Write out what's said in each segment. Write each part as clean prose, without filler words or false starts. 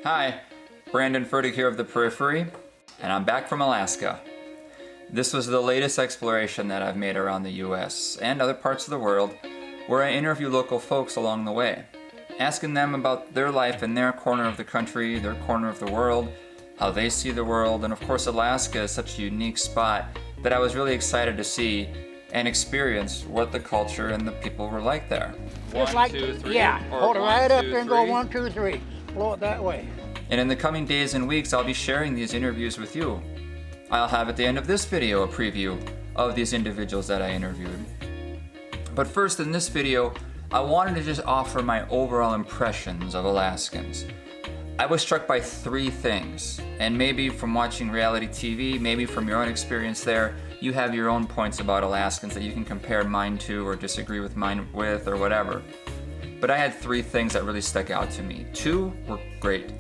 Hi, Brandon Furtick here of the Periphery, and I'm back from Alaska. This was the latest exploration that I've made around the US and other parts of the world, where I interview local folks along the way, asking them about their life in their corner of the country, their corner of the world, how they see the world, and of course Alaska is such a unique spot that I was really excited to see and experience what the culture and the people were like there. Just One, like, two, three. yeah, Or hold it one, right up two, there and go three. 1, 2, 3. Blow it that way. And in the coming days and weeks, I'll be sharing these interviews with you. I'll have at the end of this video a preview of these individuals that I interviewed. But first, in this video, I wanted to just offer my overall impressions of Alaskans. I was struck by 3 things, and maybe from watching reality TV, maybe from your own experience there, you have your own points about Alaskans that you can compare mine to or disagree with mine with or whatever. But I had 3 things that really stuck out to me. 2 were great,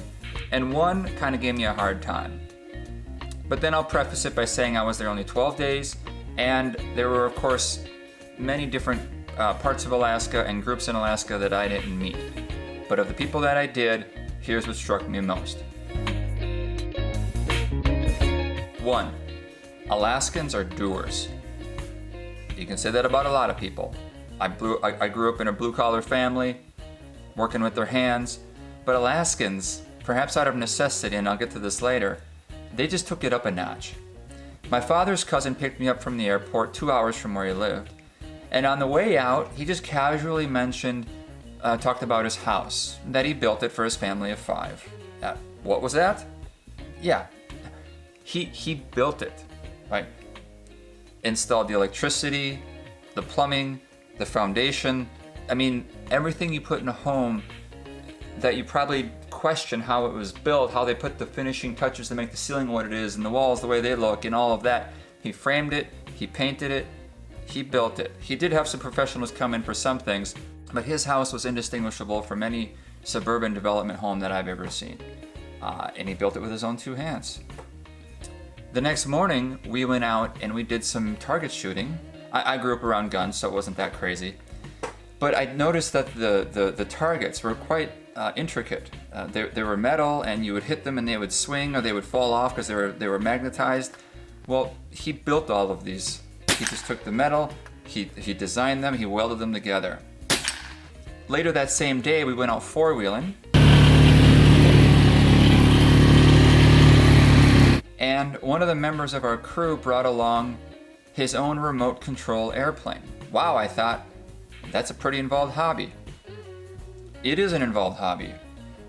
and 1 kind of gave me a hard time. But then I'll preface it by saying I was there only 12 days, and there were, of course, many different parts of Alaska and groups in Alaska that I didn't meet. But of the people that I did, here's what struck me most. 1. Alaskans are doers. You can say that about a lot of people. I grew up in a blue-collar family, working with their hands, but Alaskans, perhaps out of necessity, and I'll get to this later, they just took it up a notch. My father's cousin picked me up from the airport 2 hours from where he lived, and on the way out, he just casually talked about his house, that he built it for his family of 5. What was that? Yeah, he built it, right? Installed the electricity, the plumbing, the foundation. I mean, everything you put in a home that you probably question how it was built, how they put the finishing touches to make the ceiling what it is, and the walls the way they look, and all of that. He framed it, he painted it, he built it. He did have some professionals come in for some things, but his house was indistinguishable from any suburban development home that I've ever seen. And he built it with his own 2 hands. The next morning, we went out and we did some target shooting. I grew up around guns, so it wasn't that crazy. But I noticed that the targets were quite intricate. They were metal, and you would hit them and they would swing or they would fall off because they were magnetized. Well, he built all of these. He just took the metal, he designed them, he welded them together. Later that same day, we went out 4-wheeling. And one of the members of our crew brought along his own remote control airplane. Wow, I thought, that's a pretty involved hobby. It is an involved hobby.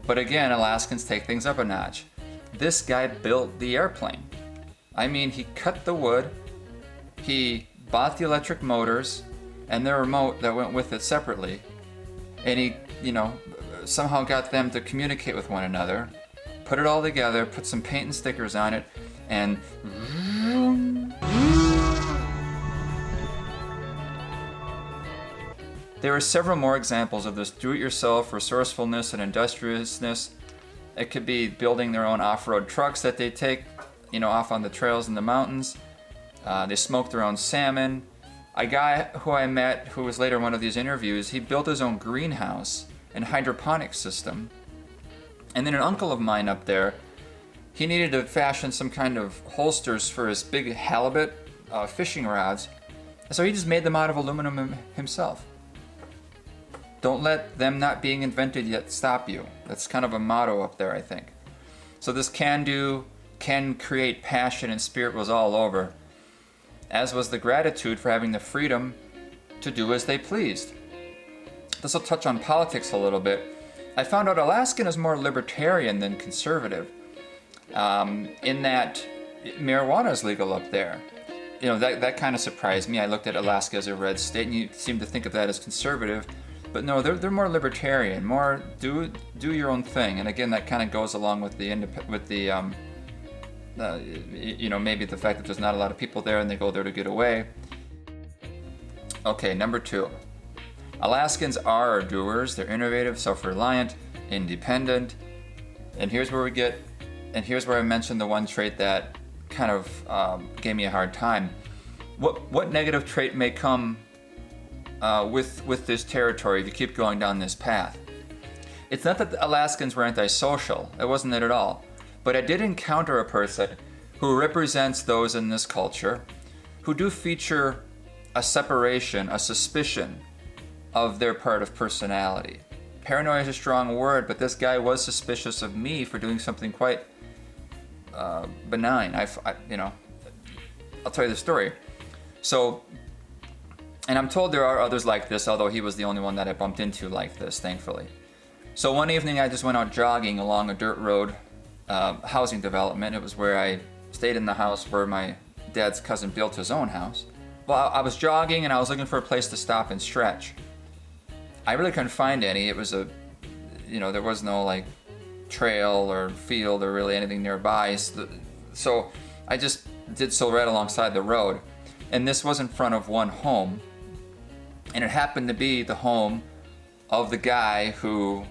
But again, Alaskans take things up a notch. This guy built the airplane. I mean, he cut the wood, he bought the electric motors and the remote that went with it separately, and he, somehow got them to communicate with one another, put it all together, put some paint and stickers on it, and there are several more examples of this do-it-yourself resourcefulness and industriousness. It could be building their own off-road trucks that they take, off on the trails in the mountains. They smoke their own salmon. A guy who I met, who was later one of these interviews, he built his own greenhouse and hydroponic system. And then an uncle of mine up there, he needed to fashion some kind of holsters for his big halibut fishing rods. So he just made them out of aluminum himself. Don't let them not being invented yet stop you. That's kind of a motto up there, I think. So this can create passion and spirit was all over, as was the gratitude for having the freedom to do as they pleased. This will touch on politics a little bit. I found out Alaskan is more libertarian than conservative, in that marijuana is legal up there. That kind of surprised me. I looked at Alaska as a red state, and you seem to think of that as conservative. But no, they're more libertarian, more do your own thing. And again, that kind of goes along with maybe the fact that there's not a lot of people there and they go there to get away. Okay, number 2. Alaskans are doers. They're innovative, self-reliant, independent. And here's where I mentioned the one trait that kind of gave me a hard time. What negative trait may come with this territory if you keep going down this path? It's not that the Alaskans were antisocial. It wasn't it at all. But I did encounter a person who represents those in this culture who do feature a separation, a suspicion of their part of personality. Paranoia is a strong word, but this guy was suspicious of me for doing something quite benign. I'll tell you the story. So, and I'm told there are others like this, although he was the only one that I bumped into like this, thankfully. So one evening I just went out jogging along a dirt road housing development. It was where I stayed in the house where my dad's cousin built his own house. Well, I was jogging and I was looking for a place to stop and stretch. I really couldn't find any. It was there was no like trail or field or really anything nearby. So I just did so right alongside the road. And this was in front of one home. And it happened to be the home of the guy who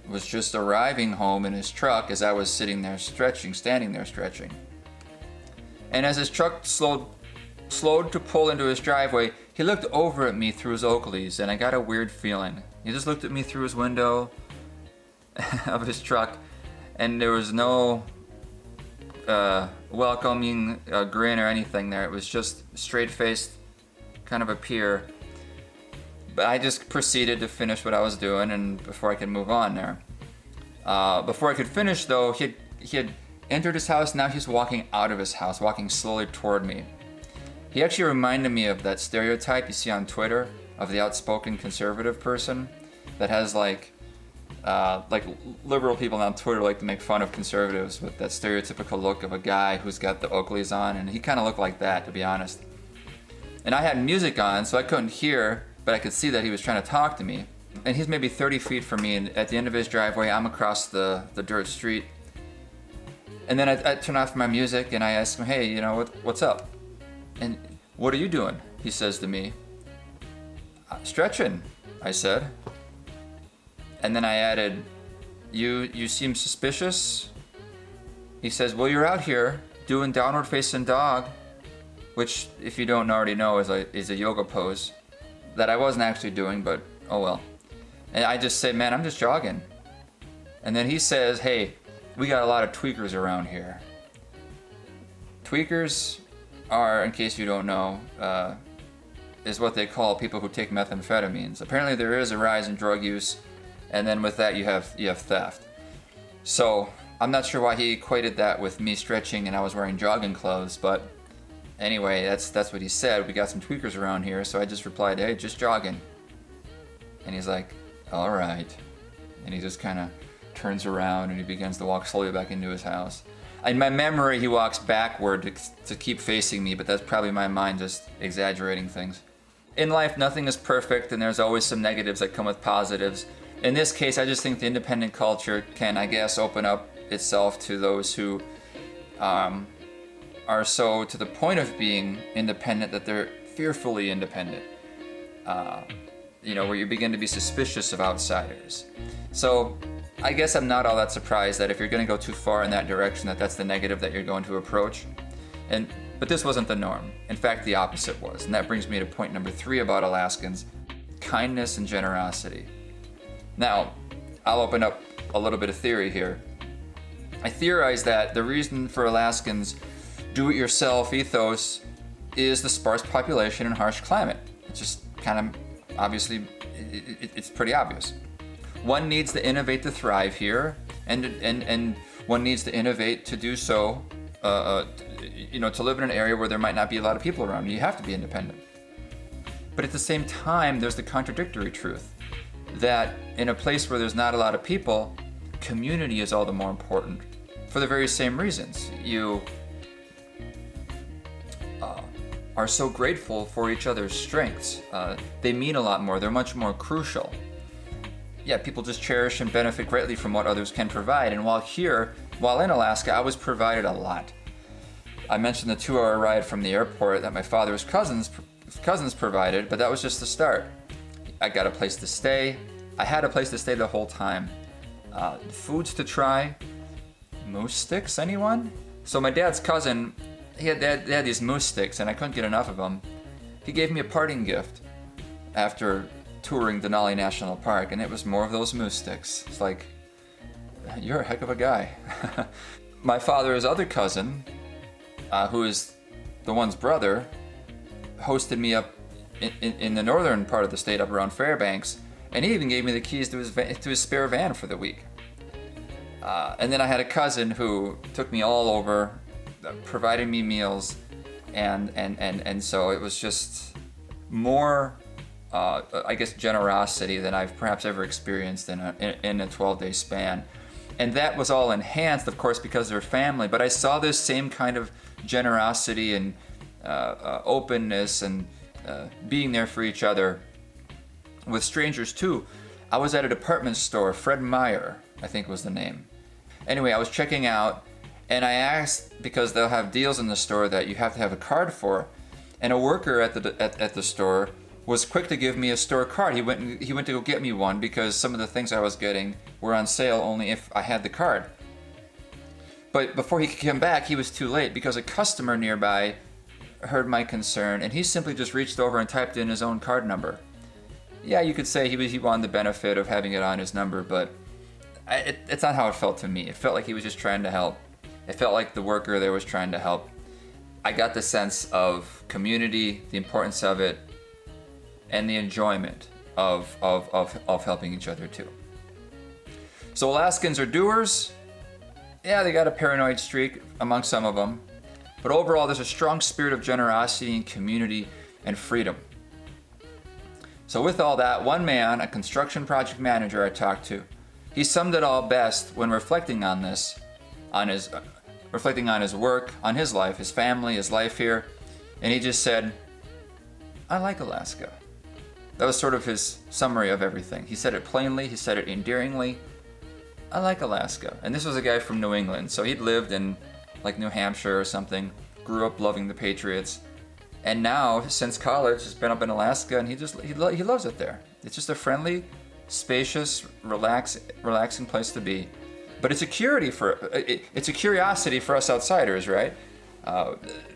was just arriving home in his truck as I was standing there stretching. And as his truck slowed to pull into his driveway, he looked over at me through his Oakleys, and I got a weird feeling. He just looked at me through his window of his truck, and there was no welcoming grin or anything there. It was just straight-faced, kind of a peer. But I just proceeded to finish what I was doing, and before I could move on there. Before I could finish, though, he had entered his house. Now he's walking out of his house, walking slowly toward me. He actually reminded me of that stereotype you see on Twitter of the outspoken conservative person that has like liberal people on Twitter like to make fun of conservatives with that stereotypical look of a guy who's got the Oakleys on, and he kind of looked like that, to be honest. And I had music on, so I couldn't hear, but I could see that he was trying to talk to me. And he's maybe 30 feet from me, and at the end of his driveway, I'm across the dirt street. And then I turn off my music and I ask him, hey, what's up? And what are you doing? He says to me. Stretching, I said. And then I added, you seem suspicious? He says, well, you're out here doing downward facing dog, which, if you don't already know, is a yoga pose that I wasn't actually doing, but oh well. And I just say, man, I'm just jogging. And then he says, hey, we got a lot of tweakers around here. Tweakers are, in case you don't know, is what they call people who take methamphetamines. Apparently there is a rise in drug use, and then with that you have theft. So I'm not sure why he equated that with me stretching and I was wearing jogging clothes, but anyway, that's what he said. We got some tweakers around here, so I just replied, hey, just jogging. And he's like, all right. And he just kind of turns around and he begins to walk slowly back into his house. In my memory, he walks backward to keep facing me, but that's probably my mind just exaggerating things. In life, nothing is perfect, and there's always some negatives that come with positives. In this case, I just think the independent culture can, I guess, open up itself to those who are so to the point of being independent that they're fearfully independent. Where you begin to be suspicious of outsiders. So I guess I'm not all that surprised that if you're going to go too far in that direction, that's the negative that you're going to approach. But this wasn't the norm. In fact, the opposite was. And that brings me to point number 3 about Alaskans: kindness and generosity. Now, I'll open up a little bit of theory here. I theorize that the reason for Alaskans' do-it-yourself ethos is the sparse population and harsh climate. It's just kind of obviously, it's pretty obvious. One needs to innovate to thrive here, and one needs to innovate to do so, to live in an area where there might not be a lot of people around. You have to be independent. But at the same time, there's the contradictory truth that in a place where there's not a lot of people, community is all the more important for the very same reasons. You are so grateful for each other's strengths. They mean a lot more. They're much more crucial. Yeah, people just cherish and benefit greatly from what others can provide. And while in Alaska, I was provided a lot. I mentioned the 2-hour ride from the airport that my father's cousins provided, but that was just the start. I got a place to stay. I had a place to stay the whole time. Foods to try. Moose sticks, anyone? So my dad's cousin, they had these moose sticks, and I couldn't get enough of them. He gave me a parting gift after touring Denali National Park, and it was more of those moose sticks. It's like, you're a heck of a guy. My father's other cousin, who is the one's brother, hosted me up in the northern part of the state, up around Fairbanks, and he even gave me the keys to his spare van for the week. And then I had a cousin who took me all over, provided me meals, and so it was just more, I guess, generosity than I've perhaps ever experienced in a 12-day span. And that was all enhanced, of course, because they're family. But I saw this same kind of generosity and openness and being there for each other with strangers too. I was at a department store, Fred Meyer, I think was the name. Anyway, I was checking out, and I asked, because they'll have deals in the store that you have to have a card for, and a worker at the store was quick to give me a store card. He went to go get me one because some of the things I was getting were on sale only if I had the card. But before he could come back, he was too late because a customer nearby heard my concern, and he simply just reached over and typed in his own card number. Yeah, you could say he wanted the benefit of having it on his number, but it's not how it felt to me. It felt like he was just trying to help. It felt like the worker there was trying to help. I got the sense of community, the importance of it, and the enjoyment of helping each other too. So Alaskans are doers. Yeah, they got a paranoid streak among some of them. But overall, there's a strong spirit of generosity and community and freedom. So with all that, one man, a construction project manager I talked to, he summed it all best when reflecting on this, reflecting on his work, on his life, his family, his life here. And he just said, I like Alaska. That was sort of his summary of everything. He said it plainly, he said it endearingly. I like Alaska. And this was a guy from New England, so he'd lived in like New Hampshire or something, grew up loving the Patriots, and now since college has been up in Alaska, and he loves it there. It's just a friendly, spacious, relaxing place to be. But it's a curiosity for us outsiders, right?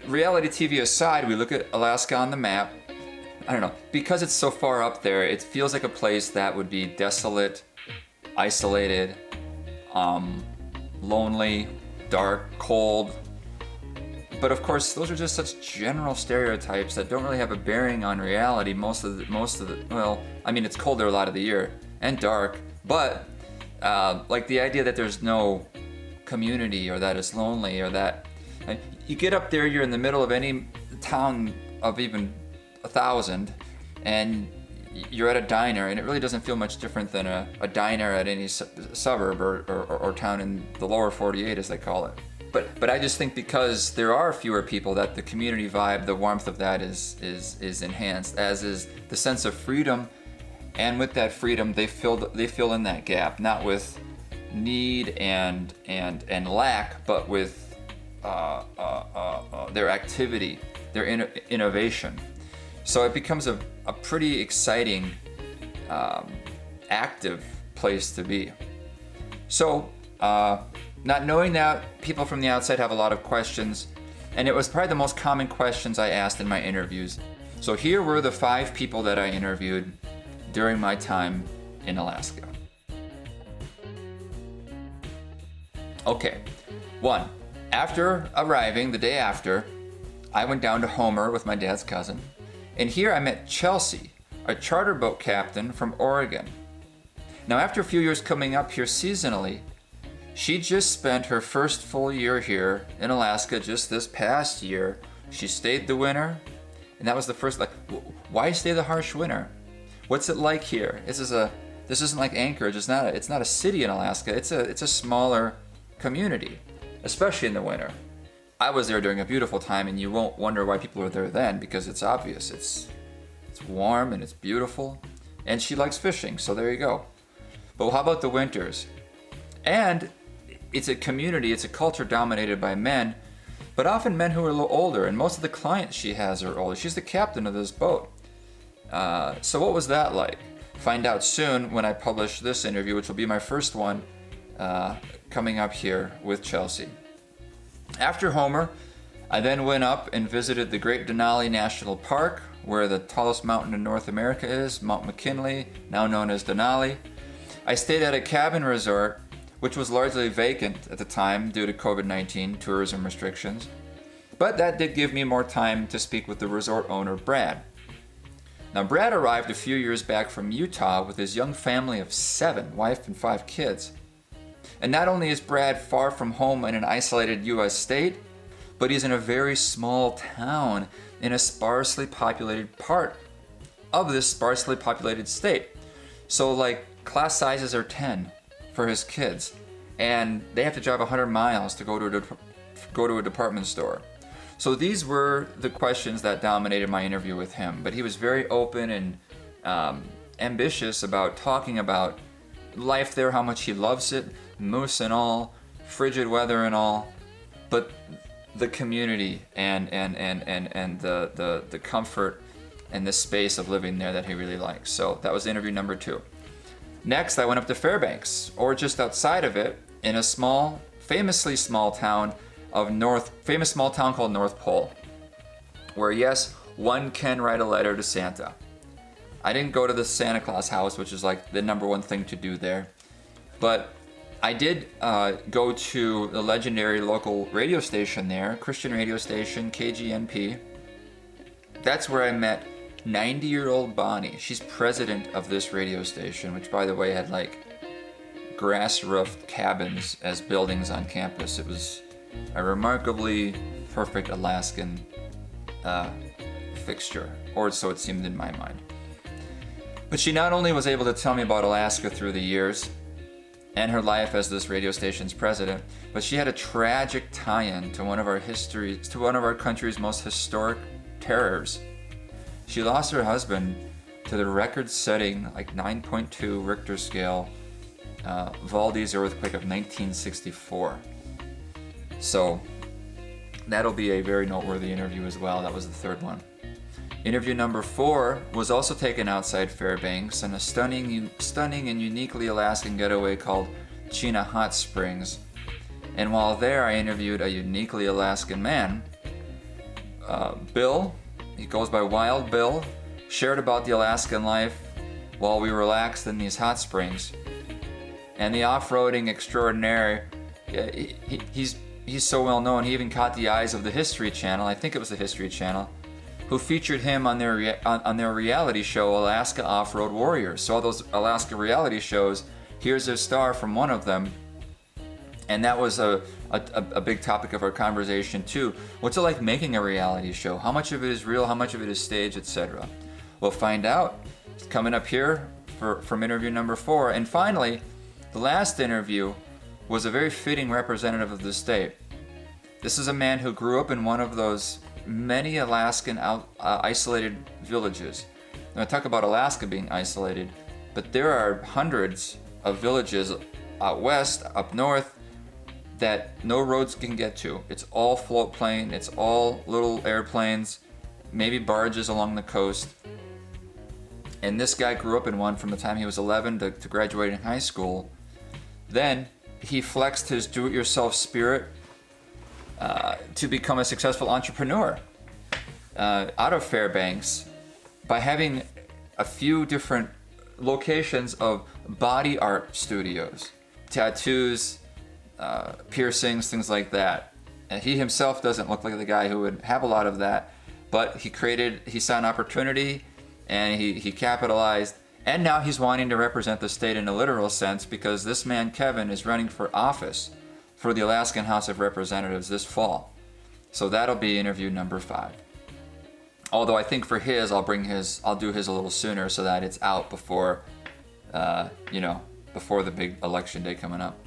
Reality TV aside, we look at Alaska on the map. I don't know, because it's so far up there, it feels like a place that would be desolate, isolated, lonely, dark, cold. But of course, those are just such general stereotypes that don't really have a bearing on reality. Most of the well, I mean, it's cold there a lot of the year and dark, but like the idea that there's no community or that it's lonely or that you get up there, you're in the middle of any town of even 1,000, and you're at a diner, and it really doesn't feel much different than a diner at any suburb or town in the lower 48, as they call it. But I just think because there are fewer people, that the community vibe, the warmth of that is enhanced, as is the sense of freedom. And with that freedom, they fill in that gap, not with need and lack, but with their activity, their innovation. So it becomes a pretty exciting, active place to be. So, not knowing that, people from the outside have a lot of questions, and it was probably the most common questions I asked in my interviews. So here were the 5 people that I interviewed during my time in Alaska. Okay, 1. After arriving, the day after, I went down to Homer with my dad's cousin, and here I met Chelsea, a charter boat captain from Oregon. Now, after a few years coming up here seasonally, she just spent her first full year here in Alaska just this past year. She stayed the winter, and that was the first, why stay the harsh winter? What's it like here? This isn't like Anchorage. It's not a city in Alaska. It's a smaller community, especially in the winter. I was there during a beautiful time, and you won't wonder why people are there then, because it's obvious. It's warm and it's beautiful, and she likes fishing, so there you go. But how about the winters? And it's a community, it's a culture dominated by men, but often men who are a little older, and most of the clients she has are older. She's the captain of this boat. So what was that like? Find out soon when I publish this interview, which will be my first one coming up here with Chelsea. After Homer, I then went up and visited the Great Denali National Park, where the tallest mountain in North America is, Mount McKinley, now known as Denali. I stayed at a cabin resort, which was largely vacant at the time due to COVID-19 tourism restrictions. But that did give me more time to speak with the resort owner, Brad. Now, Brad arrived a few years back from Utah with his young family of 7, wife and 5 kids. And not only is Brad far from home in an isolated U.S. state, but he's in a very small town in a sparsely populated part of this sparsely populated state. So like class sizes are 10 for his kids, and they have to drive 100 miles to go to a department store. So these were the questions that dominated my interview with him, but he was very open and ambitious about talking about life there, how much he loves it, moose and all, frigid weather and all, but the community and the comfort and the space of living there that he really likes. So that was interview number 2. Next, I went up to Fairbanks, or just outside of it, in a famously small town called North Pole, where yes, one can write a letter to Santa. I didn't go to the Santa Claus house, which is like the number one thing to do there, but I did go to the legendary local radio station there, Christian radio station, KGNP. That's where I met 90-year-old Bonnie. She's president of this radio station, which by the way had like grass-roofed cabins as buildings on campus. It was a remarkably perfect Alaskan fixture, or so it seemed in my mind. But she not only was able to tell me about Alaska through the years and her life as this radio station's president, but she had a tragic tie-in to one of our country's most historic terrors. She lost her husband to the record-setting, like 9.2 Richter scale, Valdez earthquake of 1964. So that'll be a very noteworthy interview as well. That was the 3rd one. Interview number 4 was also taken outside Fairbanks in a stunning and uniquely Alaskan getaway called Chena Hot Springs. And while there, I interviewed a uniquely Alaskan man, Bill. He goes by Wild Bill. Shared about the Alaskan life while we relaxed in these hot springs. And the off-roading extraordinaire, he's so well known. He even caught the eyes of the History Channel. I think it was the History Channel, who featured him on their reality show, Alaska Off-Road Warriors. So all those Alaska reality shows, here's a star from one of them. And that was a big topic of our conversation too. What's it like making a reality show? How much of it is real? How much of it is staged, etc.? We'll find out. It's coming up here from interview number 4. And finally, the last interview was a very fitting representative of the state. This is a man who grew up in one of those many Alaskan isolated villages. Now, I talk about Alaska being isolated, but there are hundreds of villages out west, up north, that no roads can get to. It's all float plane, it's all little airplanes, maybe barges along the coast. And this guy grew up in one from the time he was 11 to graduating high school. Then he flexed his do-it-yourself spirit to become a successful entrepreneur out of Fairbanks by having a few different locations of body art studios, tattoos, piercings, things like that. And he himself doesn't look like the guy who would have a lot of that, but he saw an opportunity and he capitalized. And now he's wanting to represent the state in a literal sense, because this man, Kevin, is running for office for the Alaskan House of Representatives this fall. So that'll be interview number 5. Although I think for I'll do his a little sooner so that it's out before the big election day coming up.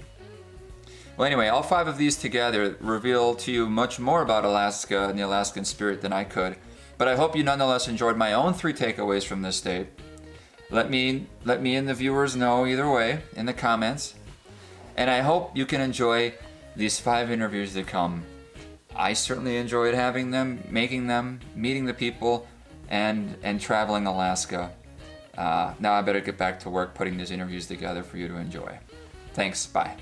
Well, anyway, all 5 of these together reveal to you much more about Alaska and the Alaskan spirit than I could. But I hope you nonetheless enjoyed my own 3 takeaways from this state. Let me and the viewers know either way in the comments. And I hope you can enjoy these 5 interviews to come. I certainly enjoyed having them, making them, meeting the people, and traveling Alaska. Now I better get back to work putting these interviews together for you to enjoy. Thanks, bye.